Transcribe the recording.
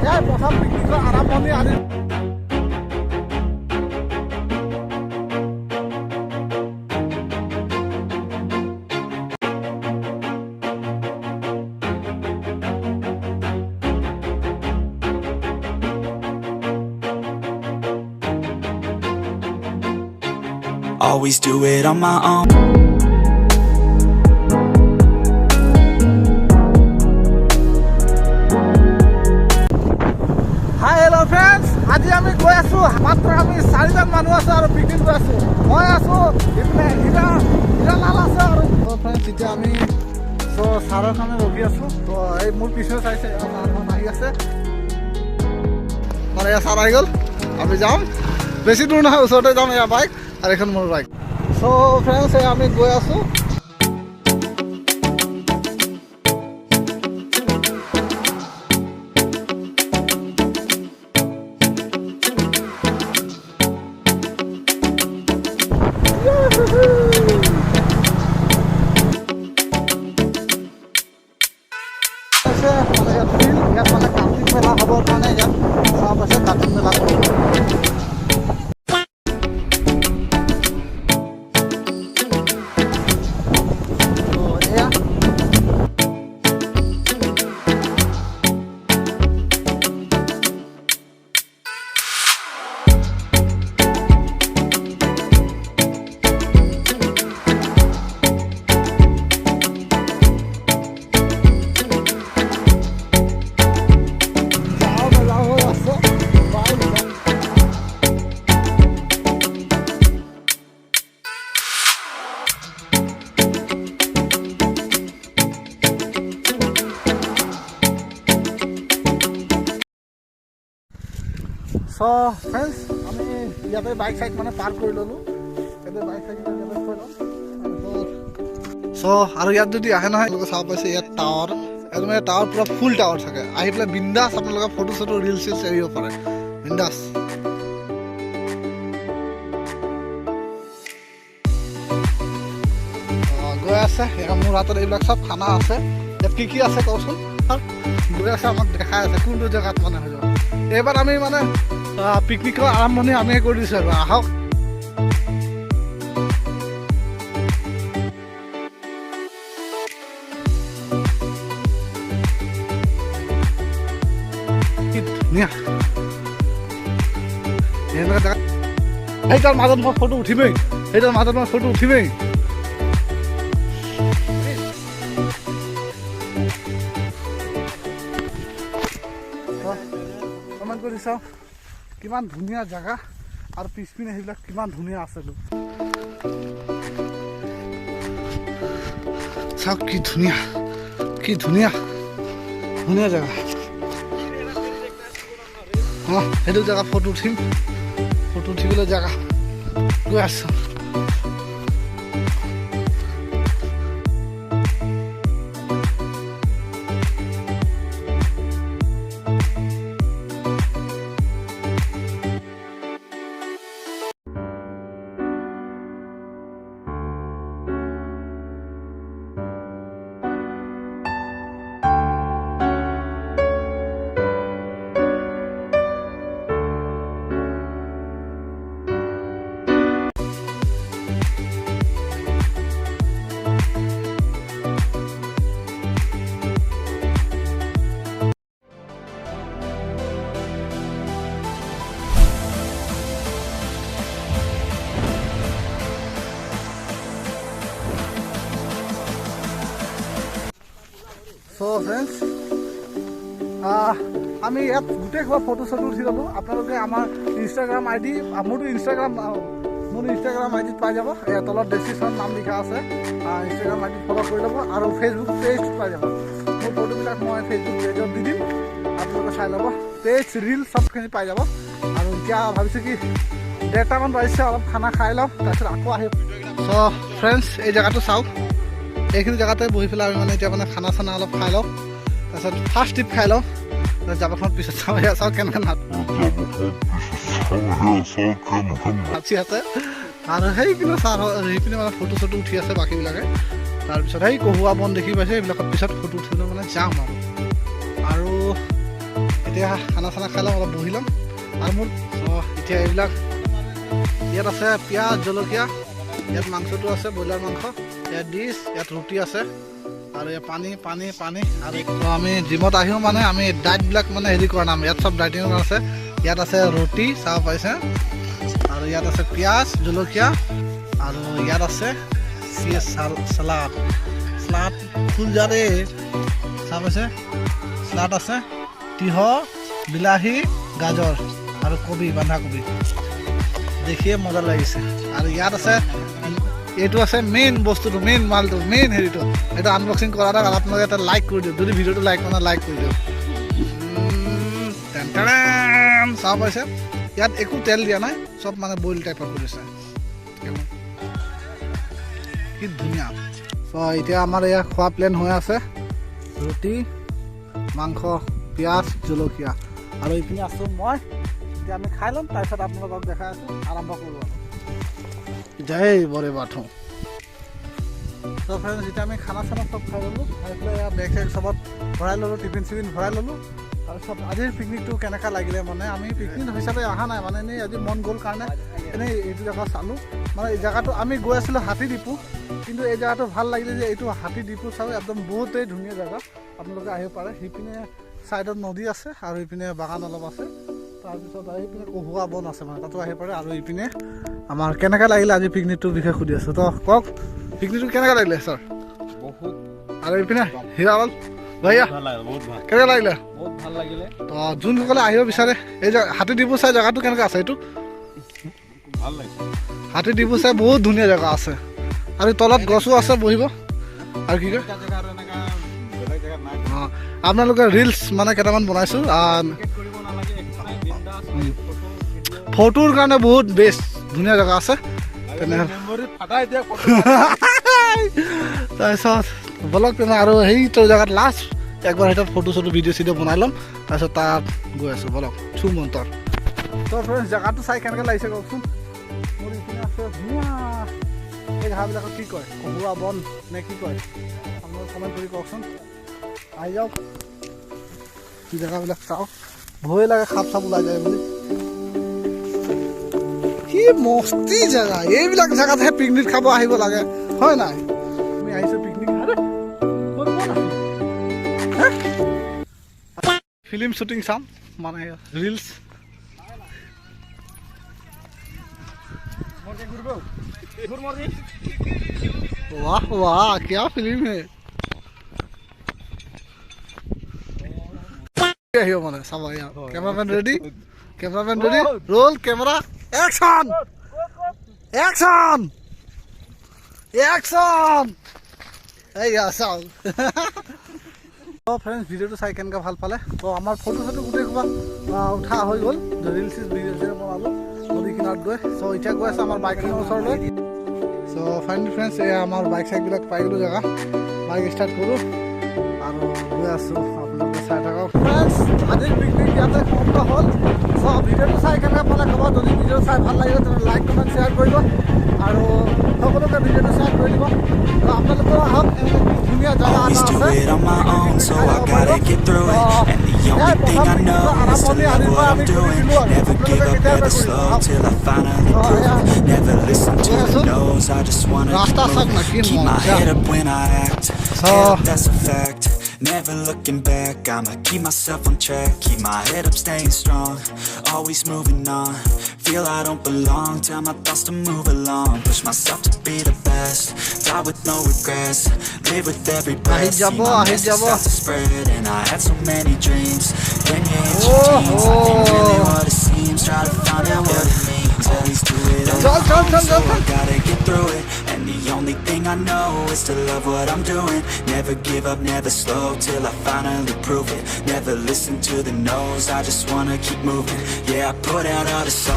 এয়াই প্ৰথম পিকনিকৰ আৰম্ভণি আজি। Always do it on my own. Hi hello' friends, আজি আমি গৈ আছোঁ। মাত্ৰ আমি 4জন মানুহ আছোঁ আৰু পিকনিক গৈ আছোঁ। মই আছোঁ, ইপিনে হীৰালাল আছে আৰু ফ্ৰেণ্ডছ এতিয়া আমি ছাৰৰ কাৰণে ৰখি আছোঁ। তো এই মোৰ পিছনে চাইছে ছাৰখন আহি আছে। মানে এয়া ছাৰ আহি গ'ল, আমি যাম। বেছি দূৰ নহয়, ওচৰতে যাম। এয়া বাইক আৰু এখন মোৰ বাইক। ফ্ৰেণ্ডছ আমি গৈ আছোঁ। ইয়াত মানে কাৰ্তিক মেলা হ'বৰ কাৰণে ইয়াত চব আছে। কাৰ্তিক মেলা ফ্ৰেণ্ডছ আমি ইয়াতে বাইক চাইক মানে পাৰ্ক কৰি ল'লোঁ। ইয়াতে বাইক চাইক ইয়াতে থৈ ল'ম। আৰু ইয়াত যদি আহে নহয়, আপোনালোকে চাব পাইছে ইয়াত টাৱাৰ, ইয়াত মানে টাৱাৰ পূৰা ফুল টাৱাৰ থাকে। আহি পেলাই বিন্দাছ আপোনালোকে ফটো চটো ৰিলচ চিলচ এৰিব পাৰে বিন্দাছ। গৈ আছে মোৰ হাতত এইবিলাক চব খানা আছে। ইয়াত কি আছে কওকচোন। গৈ আছে, আমাক দেখাই আছে কোনটো জেগাত মানে হৈ যাব। এইবাৰ আমি মানে পিকনিকৰ আৰম্ভণি আমি কৰি দিছোঁ আৰু আহক। কি ধুনীয়া এনেকুৱা জেগাত। সেইটাৰ মাজত মই ফটো উঠিমেই, কমেণ্ট কৰি চাওঁ কিমান ধুনীয়া জেগা আৰু পিছপিনে সেইবিলাক কিমান ধুনীয়া আছে। চাওক কি ধুনীয়া জেগা। সেইটো জেগা ফটো উঠিবলৈ জেগা গৈ আছোঁ। ফ্ৰেণ্ডছ আমি ইয়াত গোটেই ঘৰ ফটো চটো উঠি ল'লোঁ। আপোনালোকে আমাৰ ইনষ্টাগ্ৰাম আইডি, মোৰ ইনষ্টাগ্ৰাম আইডিত পাই যাব। ইয়াৰ তলত ডেছক্ৰিপশ্যন নাম লিখা আছে। ইনষ্টাগ্ৰাম আইডিত ফ'ল' কৰি ল'ব আৰু ফেচবুক পেজত পাই যাব। মোৰ ফটোবিলাক মই ফেচবুক পেজত দি দিম, আপোনালোকে চাই ল'ব। পেজ ৰিল চবখিনি পাই যাব। আৰু এতিয়া ভাবিছোঁ কি 1:30মান বাজিছে, অলপ খানা খাই লওঁ, তাৰপিছত আকৌ আহিম। ফ্ৰেণ্ডছ এই জেগাটো চাওক। এইখিনি জেগাতে বহি পেলাই আমি মানে এতিয়া মানে খানা চানা অলপ খাই লওঁ। তাৰপিছত ফাৰ্ষ্ট ট্ৰিপ খাই লওঁ, জাপাখন পিছত চাওঁ। এয়া চাওঁ কেনেকৈ নাচি আছে। আৰু সেইপিনে সেইপিনে মানে ফটো চটো উঠি আছে বাকীবিলাকে। তাৰপিছত সেই কহুৱা বন দেখি পাইছে, এইবিলাকৰ পিছত ফটো উঠিবলৈ মানে যাম আৰু এতিয়া খানা চানা খাই ল'ম, অলপ বহি ল'ম। আৰু মোৰ এতিয়া এইবিলাক ইয়াত আছে পিঁয়াজ জলকীয়া, ইয়াত মাংসটো আছে ব্ৰইলাৰ মাংস, ইয়াত ডিছ, ইয়াত ৰুটি আছে আৰু ইয়াত পানী পানী পানী। আৰু আমি জিমত আহিও মানে আমি ডাইটবিলাক মানে হেৰি কৰা নাম, ইয়াত চব ডাইটিঙৰ আছে। ইয়াত আছে ৰুটি চাব পাইছে, আৰু ইয়াত আছে পিঁয়াজ জলকীয়া, আৰু ইয়াত আছে চালাড চালাড ফুল যাৰে চাব পাইছে। চালাড আছে তিঁহ, বিলাহী, গাজৰ আৰু কবি, বন্ধাকবি, দেখিয়ে মজা লাগিছে। আৰু ইয়াত আছে এইটো আছে মেইন বস্তুটো, মেইন মালটো, মেইন হেৰিটো, এইটো আনবক্সিং কৰা নাই। আপোনালোকে এটা লাইক কৰি দিয়ক, যদি ভিডিঅ'টো লাইক কৰা লাইক কৰি দিয়ক। চাব পাইছে, ইয়াত একো তেল দিয়া নাই, চব মানে বইল টাইপৰ কৰিছে, কি ধুনীয়া। এতিয়া আমাৰ এয়া খোৱা প্লেন হৈ আছে, ৰুটি মাংস পিঁয়াজ জলকীয়া, আৰু এইপিনে আছোঁ মই। এতিয়া আমি খাই ল'ম, তাৰপিছত আপোনালোকক দেখাই আছোঁ, আৰম্ভ কৰোঁ আৰু। জয় বৰে বাথো। তো ফ্ৰেণ্ডছ, এতিয়া আমি খানা চানা চব খাই ল'লোঁ, খাই পেলাই এয়া বেগ চেগ চবত ভৰাই ল'লোঁ, টিফিন চিফিন ভৰাই ল'লোঁ। তাৰপিছত আজিৰ পিকনিকটো কেনেকুৱা লাগিলে, মানে আমি পিকনিক হিচাপে অহা নাই, মানে এনেই আজি মন গ'ল কাৰণে এনেই এইটো জেগা চালোঁ। মানে এই জেগাটো আমি গৈ আছিলোঁ হাতী ডিপু, কিন্তু এই জেগাটো ভাল লাগিলে যে এইটো হাতী ডিপু চাওঁ, একদম বহুতেই ধুনীয়া জেগা, আপোনালোকে আহিব পাৰে। সিপিনে ছাইডত নদী আছে আৰু ইপিনে বাগান অলপ আছে, তাৰপিছত এইপিনে কহুৱা বন আছে, মানে তাতো আহিব পাৰে। আৰু ইপিনে আমাৰ কেনেকৈ লাগিলে আজি পিকনিকটোৰ বিষয়ে সুধি আছোঁ, তো কওক পিকনিকটো কেনেকৈ লাগিলে ছাৰ? বহুত। আৰু ইপিনে হীৰালাল ভাইয়া কেনেকৈ লাগিলে? বহুত ভাল লাগিলে। তো যোনসকলে আহিব বিচাৰে এই হাতী ডিপু চাই জেগাটো কেনেকৈ আছে? এইটো ভাল লাগিছে, হাতী ডিপু চাই বহুত ধুনীয়া জেগা আছে, আৰু তলত গছো আছে বহিব। আৰু কি কয় আপোনালোকে ৰিলচ মানে কেইটামান বনাইছোঁ, ফটোৰ কাৰণে বহুত বেষ্ট, ধুনীয়া জেগা আছে। তাৰপিছত বলক তেনে আৰু সেইটো জেগাত লাষ্ট একবাৰ সেইটাত ফটো চটো ভিডিঅ' চিডিঅ' বনাই ল'ম, তাৰপিছত তাত গৈ আছোঁ, বলক চু মন্তৰ। তো ফ্ৰেণ্ডছ, জেগাটো চাই কেনেকৈ লাগিছে কওকচোন? মোৰ এইপিনে আছে ধুনীয়া, এই ঘাঁহবিলাকক কি কয়, কহুৱা বন নে কি কয়? আপোনালোকে কমেণ্ট কৰি কওকচোন। আহি যাওক, কি জেগাবিলাক চাওঁ, ভয় লাগে সাপ চাপ ওলাই যায় বুলি। কি মস্তি জেগা, এইবিলাক জেগাতহে পিকনিক খাব আহিব লাগে, হয় নাই? আমি আহিছোঁ পিকনিক, ফিল্ম শ্বুটিং চাম, মানে ৰিলচ। वाह वाह क्या फिल्म है, মানে চাব। Cameraman ready, cameraman ready, roll camera action, action, action. এইয়া চাওক। তো ফ্ৰেণ্ডছ, ভিডিঅ'টো চাই কেনেকৈ ভাল পালে? তো আমাৰ ফটো চটো গোটেই সোপা উঠা হৈ গ'ল, ৰিলচ ভিডিঅ' চিডিঅ' বনালোঁ নদী কিনাৰত গৈ। চ' এতিয়া গৈ আছে আমাৰ বাইকিঙৰ ওচৰলৈ। চ' ফাইনেলি ফ্ৰেণ্ডছ, এয়া আমাৰ বাইক চাইকবিলাক পাই গ'লোঁ জেগা, বাইক ষ্টাৰ্ট কৰোঁ আৰু গৈ আছোঁ, আপোনালোকে চাই থাকক। ফ্ৰেণ্ডছ, আজিৰ পিকনিক ইয়াতে সমাপ্ত হ'ল। চ' ভিডিঅ'টো চাই কেনেকৈ পালে ক'ব, যদি ভিডিঅ' চাই ভাল লাগিলে তেনে লাইক কমেণ্ট শ্বেয়াৰ কৰিব, আৰু সকলোকে ভিডিঅ'টো শ্বেয়াৰ কৰি দিব। আপোনালোকেও আহক, ধুনীয়া জেগা Always এটা do আছে, it on my own, so I gotta get through it. And the only thing I know is to love what I'm doing. Never give up, never slow till I finally prove it. Never listen to the no's, I just wanna keep my head up when I act. Yeah, that's a fact. Never looking back, I'ma keep myself on track. Keep my head up, staying strong, always moving on. Feel I don't belong, tell my thoughts to move along. Push myself to be the best, die with no regrets. Live with every breath, see my message start to spread. And I had so many dreams, then you hit your jeans. Life ain't really what it seems, try to find out what it means. Always do it on my own, so I gotta get through it. And the only thing I know is to love what I'm doing. Never give up, never slow till I finally prove it. Never listen to the no's, I just wanna keep moving. Yeah, I put out all the songs.